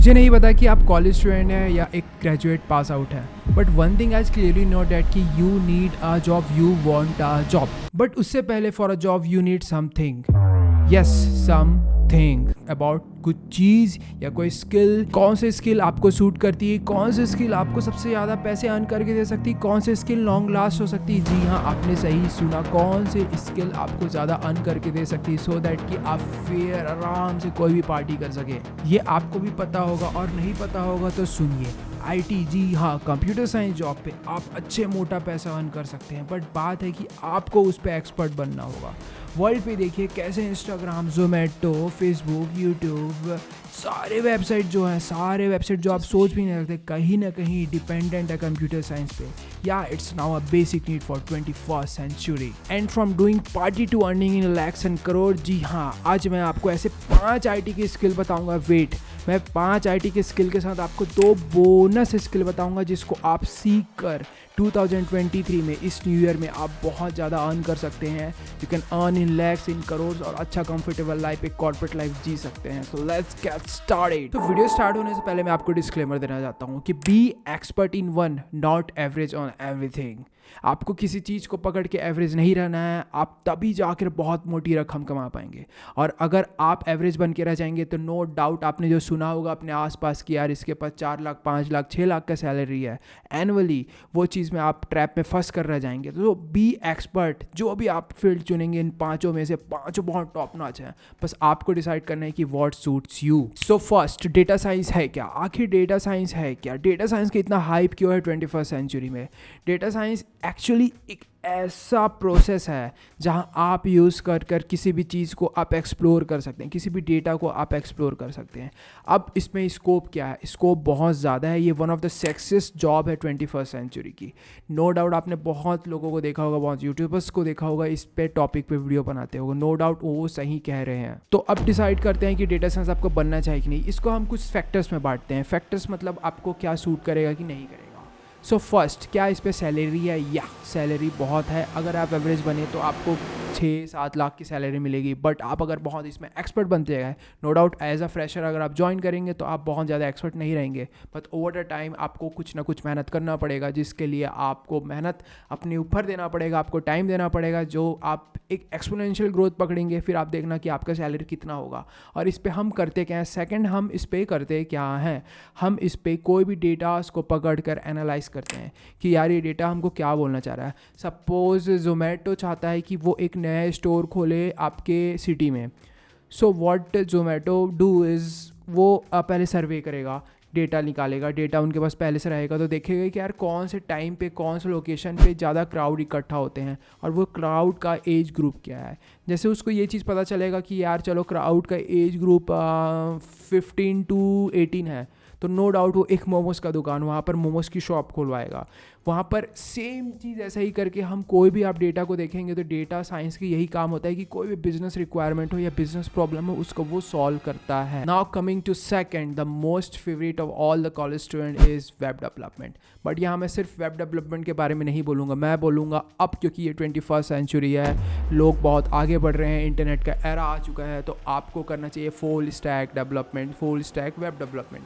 मुझे नहीं पता कि आप कॉलेज स्टूडेंट हैं या एक ग्रेजुएट पास आउट है, but one thing I clearly know that कि you need a job, you want a job, but उससे पहले for a job you need something, yes something about कुछ चीज़ या कोई स्किल। कौन से स्किल आपको सूट करती है, कौन से स्किल आपको सबसे ज़्यादा पैसे अर्न करके दे सकती है, कौन से स्किल लॉन्ग लास्ट हो सकती है। जी हाँ, आपने सही सुना, कौन से स्किल आपको ज़्यादा अर्न करके दे सकती है, सो दैट कि आप फिर आराम से कोई भी पार्टी कर सके। ये आपको भी पता होगा, और नहीं पता होगा तो सुनिए। आईटी, जी हाँ, कंप्यूटर साइंस जॉब पे आप अच्छे मोटा पैसा अर्न कर सकते हैं, बट बात है कि आपको उस पर एक्सपर्ट बनना होगा। वर्ल्ड पे देखिए कैसे इंस्टाग्राम, जोमेटो, फेसबुक, यूट्यूब, सारे वेबसाइट जो हैं, सारे वेबसाइट जो आप सोच भी नहीं सकते, कहीं ना कहीं डिपेंडेंट है कंप्यूटर साइंस पे। या it's now a basic need for 21st century. And from doing party to earning in lakhs and crore. जी हाँ, आज मैं आपको ऐसे 5 आईटी की स्किल बताऊंगा। वेट, मैं 5 आईटी के स्किल के साथ आपको 2 बोनस स्किल बताऊंगा, जिसको आप सीख कर 2023 में, इस न्यू ईयर में आप बहुत ज़्यादा अर्न कर सकते हैं। You can earn in lakhs, in crore, और अच्छा कंफर्टेबल लाइफ, एक कॉर्पोरेट लाइफ जी सकते हैं। So let's get started. तो वीडियो स्टार्ट होने से पहले मैं आपको डिस्क्लेमर देना चाहता हूँ कि be expert in one, not average on everything. आपको किसी चीज़ को पकड़ के एवरेज नहीं रहना है, आप तभी जाकर बहुत मोटी रकम कमा पाएंगे। और अगर आप एवरेज बन के रह जाएंगे तो नो डाउट आपने जो सुना होगा अपने आसपास कि यार इसके पास 4 लाख, 5 लाख, 6 लाख का सैलरी है एनुअली, वो चीज़ में आप ट्रैप में फंस कर रह जाएंगे। तो बी एक्सपर्ट, जो भी आप फील्ड चुनेंगे, इन 5 में से 5 बहुत टॉप नॉच हैं, बस आपको डिसाइड करना है कि what suits you. So first, data science है क्या? आखिर डेटा साइंस है क्या? डेटा साइंस का इतना हाइप क्यों है 21st सेंचुरी में? डेटा साइंस एक्चुअली एक ऐसा प्रोसेस है जहां आप यूज़ कर कर किसी भी चीज़ को आप एक्सप्लोर कर सकते हैं, किसी भी डेटा को आप एक्सप्लोर कर सकते हैं। अब इसमें स्कोप क्या है? स्कोप बहुत ज़्यादा है। ये one of the sexist job है 21st सेंचुरी की। नो डाउट आपने बहुत लोगों को देखा होगा, बहुत यूट्यूबर्स को देखा होगा इस पे टॉपिक पे वीडियो बनाते होगा। नो डाउट वो सही कह रहे हैं। तो अब डिसाइड करते हैं कि डेटा साइंस आपको बनना चाहिए कि नहीं। इसको हम कुछ फैक्टर्स में बांटते हैं। फैक्टर्स मतलब आपको क्या सूट करेगा कि नहीं करेगा। सो फर्स्ट, क्या इस पर सैलरी है? या सैलरी बहुत है। अगर आप एवरेज बने तो आपको 6-7 लाख की सैलरी मिलेगी, बट आप अगर बहुत इसमें एक्सपर्ट बनते गए, no doubt as a fresher अगर आप ज्वाइन करेंगे तो आप बहुत ज़्यादा एक्सपर्ट नहीं रहेंगे, बट ओवर द टाइम आपको कुछ ना कुछ मेहनत करना पड़ेगा, जिसके लिए आपको मेहनत अपने ऊपर देना पड़ेगा, आपको टाइम देना पड़ेगा, जो आप एक एक्सपोनेंशियल ग्रोथ पकड़ेंगे। फिर आप देखना कि आपका सैलरी कितना होगा। और इस पर हम करते क्या है? सेकेंड, हम इस पर करते क्या हैं? हम इस पर कोई भी डेटास को पकड़ कर एनालाइज करते हैं कि यार ये डेटा हमको क्या बोलना चाह रहा है। सपोज जोमेटो चाहता है कि वो एक नया स्टोर खोले आपके सिटी में। So what Zomato do is, वो पहले सर्वे करेगा, डेटा निकालेगा, डेटा उनके पास पहले से रहेगा, तो देखेगा कि यार कौन से टाइम पे, कौन से लोकेशन पे ज़्यादा क्राउड इकट्ठा होते हैं, और वो क्राउड का एज ग्रुप क्या है। जैसे उसको ये चीज़ पता चलेगा कि यार चलो क्राउड का एज ग्रुप 15 to 18 है, तो नो डाउट वो एक मोमोज़ का दुकान, वहाँ पर मोमोज़ की शॉप खुलवाएगा। वहाँ पर सेम चीज़ ऐसा ही करके हम कोई भी आप डेटा को देखेंगे तो डेटा साइंस की यही काम होता है कि कोई भी बिजनेस रिक्वायरमेंट हो या बिजनेस प्रॉब्लम हो, उसको वो सॉल्व करता है। Now coming to second, the most favourite of all the college student is web development. But यहाँ मैं सिर्फ वेब डेवलपमेंट के बारे में नहीं बोलूँगा, मैं बोलूँगा अब, क्योंकि ये 21st सेंचुरी है, लोग बहुत आगे बढ़ रहे हैं, इंटरनेट का एरा आ चुका है, तो आपको करना चाहिए full stack development, full stack web development.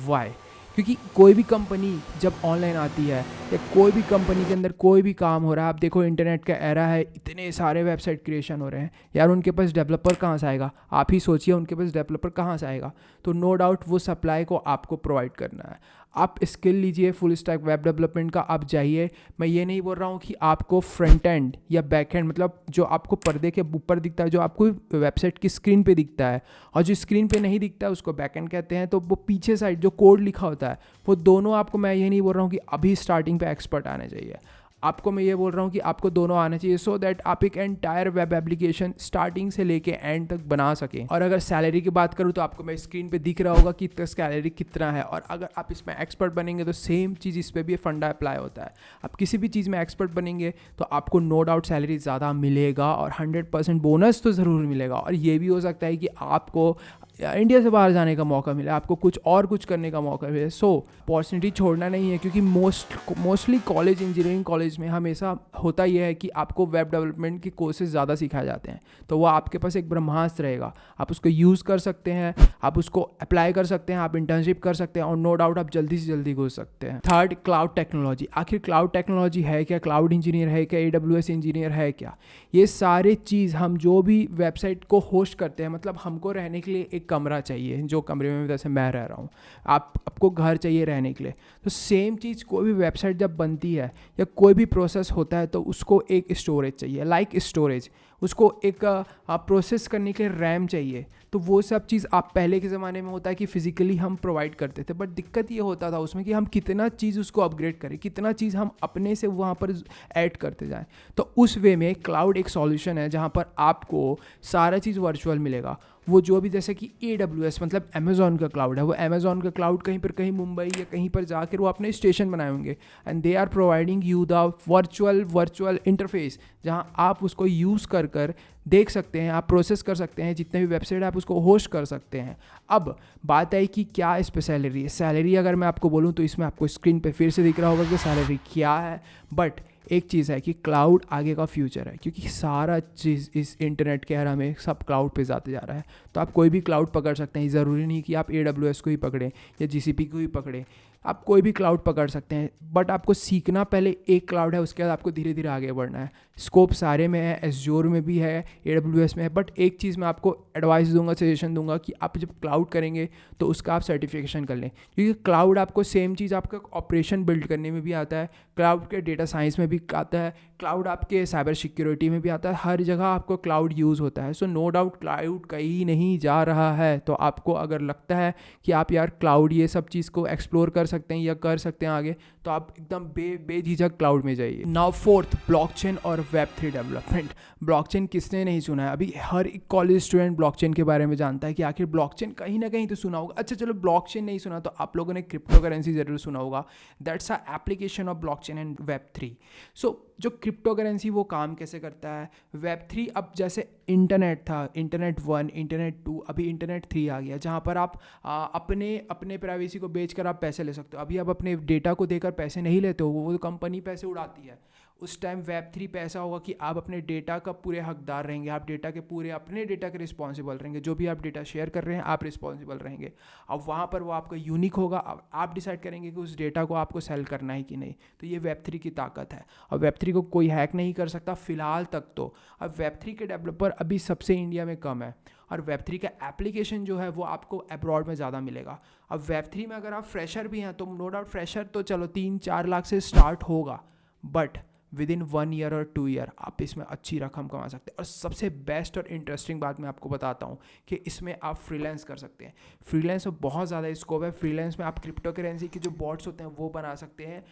Why? क्योंकि कोई भी कंपनी जब ऑनलाइन आती है, या कोई भी कंपनी के अंदर कोई भी काम हो रहा है, आप देखो इंटरनेट का एरा है, इतने सारे वेबसाइट क्रिएशन हो रहे हैं, यार उनके पास डेवलपर कहाँ से आएगा? आप ही सोचिए, उनके पास डेवलपर कहाँ से आएगा? तो नो डाउट वो सप्लाई को आपको प्रोवाइड करना है। आप स्किल लीजिए फुल स्टैक वेब डेवलपमेंट का, आप जाइए। मैं ये नहीं बोल रहा हूँ कि आपको फ्रंट एंड या बैक एंड, मतलब जो आपको पर्दे के ऊपर दिखता है, जो आपको वेबसाइट की स्क्रीन पे दिखता है, और जो स्क्रीन पे नहीं दिखता है उसको बैक एंड कहते हैं। तो वो पीछे साइड जो कोड लिखा होता है, वो दोनों आपको, मैं ये नहीं बोल रहा हूँ कि अभी स्टार्टिंग पे एक्सपर्ट आने चाहिए, आपको मैं ये बोल रहा हूँ कि आपको दोनों आने चाहिए, सो दैट आप एक एंटायर वेब एप्लीकेशन स्टार्टिंग से लेके एंड तक बना सकें। और अगर सैलरी की बात करूँ तो आपको मैं स्क्रीन पे दिख रहा होगा कि इसका सैलरी कितना है, और अगर आप इसमें एक्सपर्ट बनेंगे तो सेम चीज़ इस पर भी फंडा अप्लाई होता है। आप किसी भी चीज़ में एक्सपर्ट बनेंगे तो आपको नो डाउट सैलरी ज़्यादा मिलेगा, और 100% बोनस तो ज़रूर मिलेगा। और ये भी हो सकता है कि आपको इंडिया से बाहर जाने का मौका मिले, आपको कुछ करने का मौका मिले। सो अपॉर्चुनिटी छोड़ना नहीं है, क्योंकि मोस्टली कॉलेज, इंजीनियरिंग कॉलेज में हमेशा होता यह है कि आपको वेब डेवलपमेंट के कोर्सेज ज़्यादा सिखाए जाते हैं, तो वो आपके पास एक ब्रह्मास्त्र रहेगा, आप उसको यूज़ कर सकते हैं, आप उसको अप्लाई कर सकते हैं, आप इंटर्नशिप कर सकते हैं, और नो डाउट आप जल्दी से जल्दी घुस सकते हैं। Third, cloud technology. आखिर क्लाउड टेक्नोलॉजी है क्या? क्लाउड इंजीनियर है क्या? AWS इंजीनियर है क्या? ये सारे चीज़, हम जो भी वेबसाइट को होस्ट करते हैं, मतलब हमको रहने के लिए एक कमरा चाहिए, जो कमरे में जैसे मैं रह रहा हूँ, आपको घर चाहिए रहने के लिए, तो सेम चीज़ कोई भी वेबसाइट जब बनती है या कोई भी प्रोसेस होता है तो उसको एक स्टोरेज चाहिए, लाइक स्टोरेज, उसको एक प्रोसेस करने के लिए रैम चाहिए। तो वो सब चीज़ आप पहले के ज़माने में होता है कि फिजिकली हम प्रोवाइड करते थे, बट दिक्कत ये होता था उसमें कि हम कितना चीज़ उसको अपग्रेड करें, कितना चीज़ हम अपने से वहाँ पर ऐड करते जाएं। तो उस वे में क्लाउड एक सॉल्यूशन है जहाँ पर आपको सारा चीज़ वर्चुअल मिलेगा। वो जो भी, जैसे कि AWS मतलब अमेज़ॉन का क्लाउड है, वो अमेज़ॉन का क्लाउड कहीं मुंबई या कहीं पर जाकर वो अपने स्टेशन बनाए होंगे, and they are providing you the virtual interface, जहां आप उसको यूज़ कर देख सकते हैं, आप प्रोसेस कर सकते हैं, जितने भी वेबसाइट आप उसको होस्ट कर सकते हैं। अब बात आई कि क्या इस पर सैलरी है। सैलरी अगर मैं आपको बोलूँ तो इसमें आपको स्क्रीन पे फिर से दिख रहा होगा कि सैलरी क्या है, बट एक चीज़ है कि क्लाउड आगे का फ्यूचर है, क्योंकि सारा चीज़ इस इंटरनेट के एरा में सब क्लाउड पे जाते जा रहा है। तो आप कोई भी क्लाउड पकड़ सकते हैं, ज़रूरी नहीं कि आप AWS को ही पकड़ें या GCP को ही पकड़ें, आप कोई भी क्लाउड पकड़ सकते हैं, बट आपको सीखना पहले एक क्लाउड है, उसके बाद आपको धीरे धीरे आगे बढ़ना है। स्कोप सारे में है, एज़्योर में भी है, AWS में है, बट एक चीज़ मैं आपको एडवाइस दूंगा, सजेशन दूंगा कि आप जब क्लाउड करेंगे तो उसका आप सर्टिफिकेशन कर लें, क्योंकि क्लाउड आपको सेम चीज़ आपका ऑपरेशन बिल्ड करने में भी आता है, क्लाउड के डेटा साइंस में भी आता है, क्लाउड आपके साइबर सिक्योरिटी में भी आता है, हर जगह आपको क्लाउड यूज़ होता है। सो नो डाउट क्लाउड कहीं नहीं जा रहा है। तो आपको अगर लगता है कि आप यार क्लाउड ये सब चीज़ को एक्सप्लोर कर सकते हैं या कर सकते हैं आगे, तो आप एकदम बेझिझक क्लाउड में जाइए। नाउ फोर्थ, ब्लॉकचेन और Web3 डेवलपमेंट। ब्लॉकचेन किसने नहीं सुना है? अभी हर एक कॉलेज स्टूडेंट ब्लॉकचेन के बारे में जानता है कि आखिर ब्लॉकचेन कहीं ना कहीं तो सुना होगा। अच्छा चलो, ब्लॉकचेन नहीं सुना तो आप लोगों ने क्रिप्टो करेंसी ज़रूर सुना होगा। That's a application of blockchain and Web3। सो जो क्रिप्टो करेंसी वो काम कैसे करता है? Web3, अब जैसे इंटरनेट था, इंटरनेट 1, इंटरनेट 2, अभी इंटरनेट 3 आ गया, जहाँ पर आप अपने प्राइवेसी को बेचकर आप पैसे ले सकते हो। अभी आप अपने डेटा को देकर पैसे नहीं लेते हो, वो कंपनी पैसे उड़ाती है। उस टाइम Web3 पे ऐसा होगा कि आप अपने डेटा का पूरे हकदार रहेंगे, आप डेटा के पूरे अपने डेटा के रिस्पॉन्सिबल रहेंगे, जो भी आप डेटा शेयर कर रहे हैं आप रिस्पॉन्सिबल रहेंगे। अब वहाँ पर वो आपका यूनिक होगा, अब आप डिसाइड करेंगे कि उस डेटा को आपको सेल करना है कि नहीं। तो ये Web3 की ताकत है, और Web3 को कोई हैक नहीं कर सकता फ़िलहाल तक तो। अब Web3 के डेवलपर अभी सबसे इंडिया में कम है, और Web3 का एप्लीकेशन जो है वो आपको अब्रॉड में ज़्यादा मिलेगा। अब Web3 में अगर आप फ्रेशर भी हैं तो नो डाउट फ्रेशर तो चलो 3-4 लाख से स्टार्ट होगा, बट विद इन 1 ईयर और 2 ईयर आप इसमें अच्छी रकम कमा सकते हैं। और सबसे बेस्ट और इंटरेस्टिंग बात मैं आपको बताता हूँ कि इसमें आप फ्रीलांस कर सकते हैं। फ्रीलांस में बहुत ज़्यादा स्कोप है। फ्रीलांस में आप क्रिप्टो करेंसी के जो बॉट्स होते हैं वो बना सकते हैं।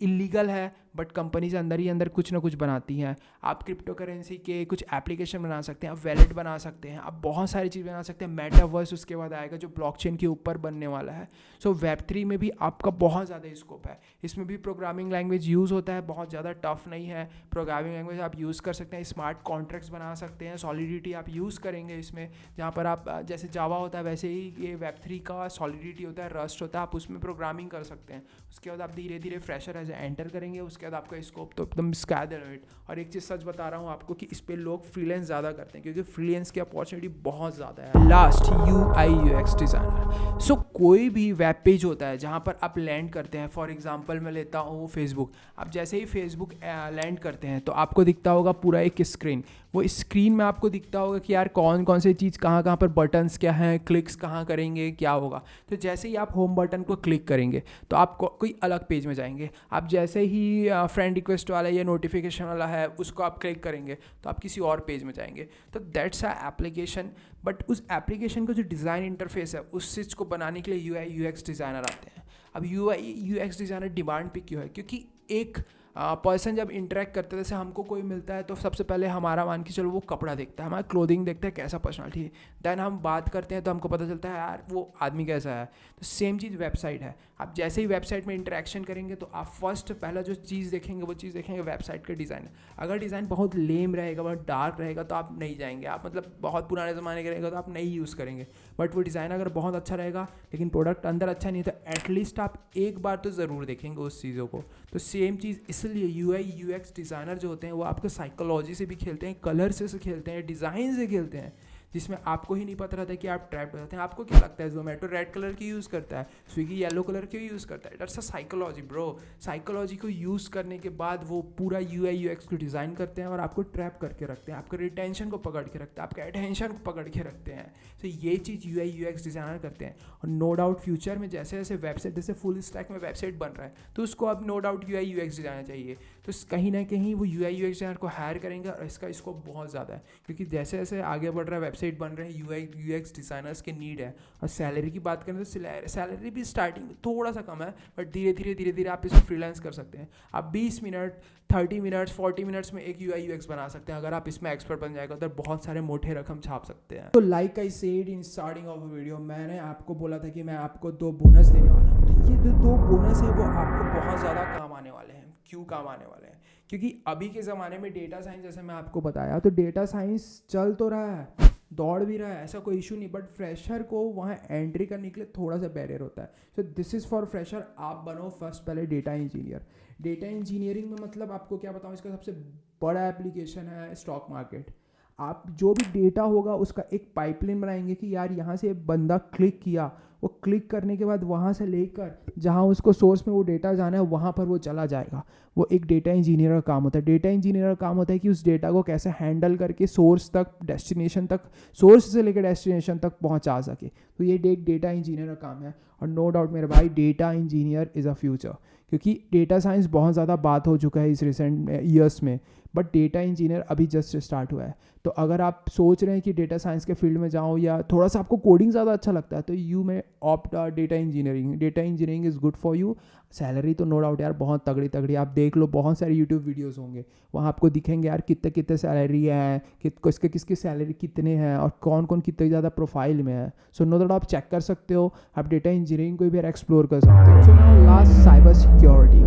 इलीगल है, बट कंपनीज अंदर ही अंदर कुछ ना कुछ बनाती हैं। आप क्रिप्टो करेंसी के कुछ एप्लीकेशन बना सकते हैं, आप वैलेट बना सकते हैं, आप बहुत सारी चीज़ बना सकते हैं। मेटावर्स उसके बाद आएगा जो ब्लॉकचेन के ऊपर बनने वाला है। सो Web3 में भी आपका बहुत ज़्यादा स्कोप है। इसमें भी प्रोग्रामिंग लैंग्वेज यूज़ होता है, बहुत ज़्यादा टफ नहीं है। प्रोग्रामिंग लैंग्वेज आप यूज़ कर सकते हैं, स्मार्ट कॉन्ट्रैक्ट्स बना सकते हैं, सॉलिडिटी आप यूज़ करेंगे इसमें, जहाँ पर आप जैसे जावा होता है वैसे ही ये Web3 का सॉलिडिटी होता है, रस्ट होता है, आप उसमें प्रोग्रामिंग कर सकते हैं। उसके बाद आप धीरे धीरे फ्रेशर एज एंटर करेंगे, उसके बाद आपका स्कोप तो एकदम स्काई द लिमिट। और एक चीज़ सच बता रहा हूँ आपको कि इस पे लोग फ्रीलांस ज़्यादा करते हैं, क्योंकि फ्रीलांस की अपॉर्चुनिटी बहुत ज़्यादा है। Last, UI/UX designer. सो कोई भी वेब पेज होता है जहाँ पर आप लैंड करते हैं, फॉर एग्जांपल मैं लेता हूँ फेसबुक। आप जैसे ही फेसबुक लैंड करते हैं तो आपको दिखता होगा पूरा एक स्क्रीन। वो स्क्रीन में आपको दिखता होगा कि यार कौन कौन से चीज़ कहाँ कहाँ पर बटन्स क्या हैं, क्लिक्स कहाँ करेंगे, क्या होगा। तो जैसे ही आप होम बटन को क्लिक करेंगे तो आप कोई अलग पेज में जाएंगे। आप जैसे ही फ्रेंड रिक्वेस्ट वाला या नोटिफिकेशन वाला है उसको आप क्लिक करेंगे तो आप किसी और पेज में जाएंगे। तो दैट्स अ एप्लीकेशन, बट उस एप्लीकेशन का जो डिज़ाइन इंटरफेस है उस चीज़ को बनाने के लिए UI/UX डिज़ाइनर आते हैं। अब UI/UX डिज़ाइनर डिमांड पे क्यों है? क्योंकि एक पर्सन जब इंटरेक्ट करते हैं, जैसे हमको कोई मिलता है तो सबसे पहले हमारा मान के चलो वो कपड़ा देखता है, हमारा क्लोथिंग देखता है, कैसा पर्सनालिटी है। देन हम बात करते हैं तो हमको पता चलता है यार वो आदमी कैसा है। तो सेम चीज़ वेबसाइट है। आप जैसे ही वेबसाइट में इंटरेक्शन करेंगे तो आप पहला जो चीज़ देखेंगे वो चीज़ देखेंगे वेबसाइट का डिज़ाइन। अगर डिज़ाइन बहुत लेम रहेगा, बहुत डार्क रहेगा तो आप नहीं जाएंगे, आप मतलब बहुत पुराने ज़माने का रहेगा तो आप नहीं यूज़ करेंगे। बट वो डिज़ाइन अगर बहुत अच्छा रहेगा लेकिन प्रोडक्ट अंदर अच्छा नहीं है तो एटलीस्ट आप एक बार तो ज़रूर देखेंगे उस चीज़ों को। तो सेम चीज़ इसलिए यूआई यूएक्स डिज़ाइनर जो होते हैं वो आपको साइकोलॉजी से भी खेलते हैं, कलर से खेलते हैं, डिज़ाइन से खेलते हैं, जिसमें आपको ही नहीं पता रहता कि आप ट्रैप हो जाते हैं। आपको क्या लगता है जोमेटो रेड कलर की यूज़ करता है, स्विगी येलो कलर की यूज़ करता है? That's a psychology bro. Psychology को यूज़ करने के बाद वो पूरा यूआई यूएक्स को डिज़ाइन करते हैं और आपको ट्रैप करके रखते हैं, आपके रिटेंशन को पकड़ के रखते हैं, आपके अटेंशन को पकड़ के रखते हैं। तो ये चीज़ यूआई यूएक्स डिज़ाइनर करते हैं। और नो डाउट फ्यूचर में जैसे जैसे वेबसाइट, जैसे फुल स्टैक में वेबसाइट बन रहा है तो उसको अब no doubt UI UX designer चाहिए। तो कहीं ना कहीं वो यूआई यूएक्स डिज़ाइनर को हायर करेंगे और इसका स्कोप बहुत ज़्यादा है, क्योंकि जैसे जैसे आगे बढ़ रहा है, वेबसाइट बन रहे हैं, यूआई यूएक्स डिज़ाइनर्स की नीड है। और सैलरी की बात करें तो सैलरी भी स्टार्टिंग में थोड़ा सा कम है, बट धीरे धीरे आप इसको फ्रीलांस कर सकते हैं। आप 20 मिनट, 30 मिनट्स, 40 मिनट्स में एक यूआई यूएक्स बना सकते हैं। अगर आप इसमें एक्सपर्ट बन जाएगा तो बहुत सारे मोटे रकम छाप सकते हैं। तो like I said in starting of video, मैंने आपको बोला था कि मैं आपको 2 बोनस देने वाला हूँ। तो ये जो 2 बोनस है वो आपको बहुत ज़्यादा काम आने वाले हैं। क्यों काम आने वाले हैं? क्योंकि अभी के ज़माने में डेटा साइंस, जैसे मैं आपको बताया, तो डेटा साइंस चल तो रहा है, दौड़ भी रहा है, ऐसा कोई इशू नहीं, बट फ्रेशर को वहाँ एंट्री करने के लिए थोड़ा सा बैरियर होता है। So this is for fresher. आप बनो फर्स्ट पहले डेटा इंजीनियर। डेटा इंजीनियरिंग में मतलब आपको क्या बताऊँ, इसका सबसे बड़ा एप्लीकेशन है स्टॉक मार्केट। आप जो भी डेटा होगा उसका एक पाइपलाइन बनाएंगे कि यार यहाँ से बंदा क्लिक किया, वो क्लिक करने के बाद वहाँ से लेकर जहाँ उसको सोर्स में वो डेटा जाना है वहाँ पर वो चला जाएगा। वो एक डेटा इंजीनियर का काम होता है। डेटा इंजीनियर का काम होता है कि उस डेटा को कैसे हैंडल करके सोर्स तक, डेस्टिनेशन तक, सोर्स से लेकर डेस्टिनेशन तक पहुँचा सके। तो ये एक डेटा इंजीनियर का काम है। और नो डाउट मेरे भाई, data engineer is a future, क्योंकि डेटा साइंस बहुत ज़्यादा बात हो चुका है इस रिसेंट ईयर्स में, बट डेटा इंजीनियर अभी जस्ट स्टार्ट हुआ है। तो अगर आप सोच रहे हैं कि डेटा साइंस के फील्ड में जाओ या थोड़ा सा आपको कोडिंग ज़्यादा अच्छा लगता है, तो यू में opt data engineering. Data engineering is good for you. Salary तो नो डाउट यार बहुत तगड़ी, आप देख लो, बहुत सारे यूट्यूब वीडियोस होंगे, वहाँ आपको दिखेंगे यार कितने कितने सैलरी है, किसकी सैलरी कितने हैं और कौन कौन कितने ज़्यादा प्रोफाइल में है। सो नो डाउट आप चेक कर सकते हो, आप डेटा इंजीनियरिंग को भी यार एक्सप्लोर कर सकते हो। So now last, cyber security,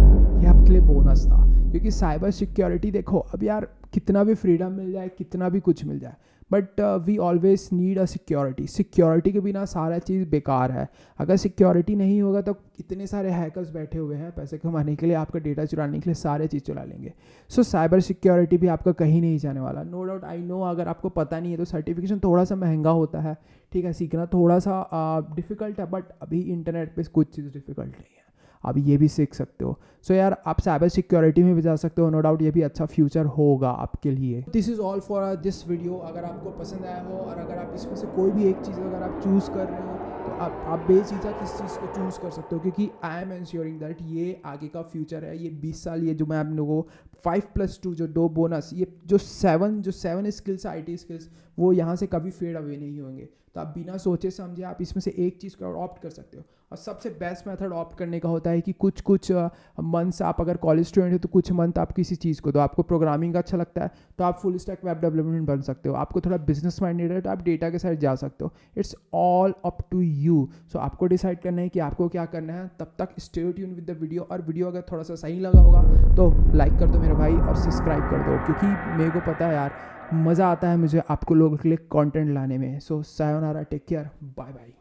ये आपके लिए बोनस था, क्योंकि साइबर सिक्योरिटी देखो, अब यार कितना भी फ्रीडम मिल जाए, कितना भी कुछ मिल जाए, but we always need a security. Security के बिना सारा चीज़ बेकार है। अगर सिक्योरिटी नहीं होगा तो इतने सारे हैकर्स बैठे हुए हैं पैसे कमाने के लिए, आपका डेटा चुराने के लिए सारे चीज़ चुरा लेंगे। सो साइबर सिक्योरिटी भी आपका कहीं नहीं जाने वाला। नो डाउट, आई नो अगर आपको पता नहीं है तो सर्टिफिकेशन थोड़ा सा महंगा होता है, ठीक है, सीखना थोड़ा सा डिफ़िकल्ट है, बट अभी इंटरनेट पर कुछ चीज़ डिफ़िकल्ट नहीं है, आप ये भी सीख सकते हो। सो यार आप साइबर सिक्योरिटी में भी जा सकते हो। नो डाउट ये भी अच्छा फ्यूचर होगा आपके लिए। This is all for this video. अगर आपको पसंद आया हो और अगर आप इसमें से कोई भी एक चीज़ अगर आप चूज़ कर रहे हो तो आप बेझिझक इस चीज़ को चूज़ कर सकते हो, क्योंकि आई एम एंश्योरिंग दैट ये आगे का फ्यूचर है। ये 20 साल, ये जो मैं आप लोगों को 5+2 जो 2 बोनस, ये जो 7 स्किल्स, IT स्किल्स, वो यहाँ से कभी फेड अवे नहीं होंगे। तो आप बिना सोचे समझे आप इसमें से एक चीज़ को ऑप्ट कर सकते हो। और सबसे बेस्ट मेथड ऑप्ट करने का होता है कि कुछ मंथ्स आप अगर कॉलेज स्टूडेंट हो तो कुछ मंथ आप किसी चीज़ को, तो आपको प्रोग्रामिंग अच्छा लगता है तो आप फुल स्टैक वेब डेवलपमेंट बन सकते हो। आपको थोड़ा बिजनेस माइंडेड है तो आप डेटा के साइड जा सकते हो। It's all up to you. So आपको डिसाइड करना है कि आपको क्या करना है। तब तक stay tune with the video. और वीडियो अगर थोड़ा सा सही लगा होगा तो लाइक कर दो मेरे भाई और सब्सक्राइब कर दो, क्योंकि मेरे को पता है यार मज़ा आता है मुझे आपको लोगों के लिए कंटेंट लाने में। So sayonara, take care, bye bye.